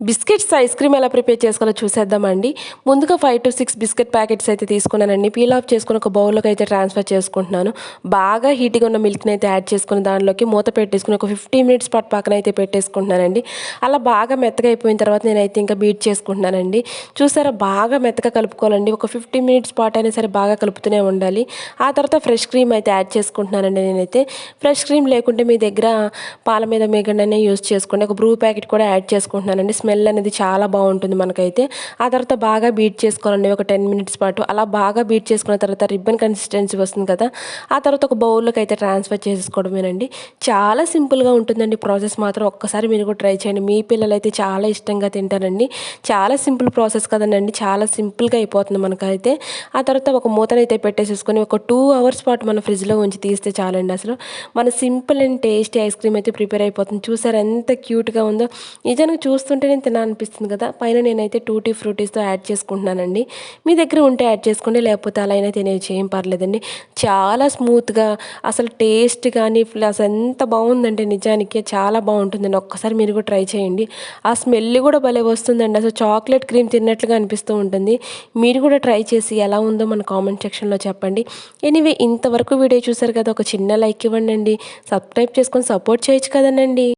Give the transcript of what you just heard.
Biscuits ice cream ఎలా prepare చేసుకోవాలో చూసేద్దామండి. ముందుగా 5-6 బిస్కెట్ ప్యాకెట్స్ అయితే తీసుకున్నానండి. పీల్ ఆఫ్ చేసుకొని ఒక బౌల్‌లోకి అయితే ట్రాన్స్‌ఫర్ చేసుకుంటున్నాను. బాగా హీట్‌గా ఉన్న మిల్క్‌ని అయితే యాడ్ చేసుకొని దానిలోకి మూత పెట్టేసుకొని ఒక 15 మినిట్స్ పాటు పక్కన అయితే పెట్టేసుకుంటున్నానండి. అలా బాగా మెత్తగా అయిపోయిన తర్వాత నేనైతే ఇంకా బీట్ చేసుకుంటున్నానండి. చూసారా బాగా మెత్తగా కలుపుకోవాలండి. ఒక 15 మినిట్స్ పాటు అయినా సరే బాగా కలుపుతూనే ఉండాలి. ఆ తర్వాత ఫ్రెష్ క్రీమ్ అయితే యాడ్ చేసుకుంటున్నానండి నేనైతే. ఫ్రెష్ క్రీమ్ లేకుంటే మీ దగ్గర పాల మీద మీగడనే యూజ్ చేసుకోండి. ఒక బ్రూ ప్యాకెట్ కూడా యాడ్ చేసుకుంటున్నానండి. స్మెల్ అనేది చాలా బాగుంటుంది మనకైతే. ఆ తర్వాత బాగా బీట్ చేసుకోవాలండి ఒక 10 మినిట్స్ పాటు. అలా బాగా బీట్ చేసుకున్న తర్వాత రిబ్బన్ కన్సిస్టెన్సీ వస్తుంది కదా, ఆ తర్వాత ఒక బౌల్లోకి అయితే ట్రాన్స్ఫర్ చేసేసుకోవడమేనండి. చాలా సింపుల్గా ఉంటుందండి ప్రాసెస్ మాత్రం. ఒక్కసారి మీరు కూడా ట్రై చేయండి. మీ పిల్లలైతే చాలా ఇష్టంగా తింటారండి. చాలా సింపుల్ ప్రాసెస్ కదండి, చాలా సింపుల్గా అయిపోతుంది మనకైతే. ఆ తర్వాత ఒక మూతనైతే పెట్టేసేసుకొని ఒక 2 అవర్స్ పాటు మన ఫ్రిడ్జ్లో ఉంచి తీస్తే చాలండి. అసలు మన simple and tasty ice cream అయితే ప్రిపేర్ అయిపోతుంది. చూసారా ఎంత క్యూట్గా ఉందో. నిజానికి చూస్తుంటేనే తినాలనిపిస్తుంది కదా. పైన నేనైతే టూటీ ఫ్రూటీస్తో యాడ్ చేసుకుంటున్నానండి. మీ దగ్గర ఉంటే యాడ్ చేసుకోండి, లేకపోతే అలా అయినా తినేయచ్చు, ఏం పర్లేదండి. చాలా స్మూత్గా అసలు టేస్ట్ కానీ అసలు ఎంత బాగుందంటే నిజానికి చాలా బాగుంటుందండి. ఒక్కసారి మీరు కూడా ట్రై చేయండి. ఆ స్మెల్ కూడా భలే వస్తుందండి. అసలు చాక్లెట్ క్రీమ్ తిన్నట్లుగా అనిపిస్తూ ఉంటుంది. మీరు కూడా ట్రై చేసి ఎలా ఉందో మన కామెంట్ సెక్షన్లో చెప్పండి. ఎనీవే ఇంతవరకు వీడియో చూసారు కదా, ఒక చిన్న లైక్ ఇవ్వండి. సబ్స్క్రైబ్ చేసుకొని సపోర్ట్ చేయొచ్చు కదండి.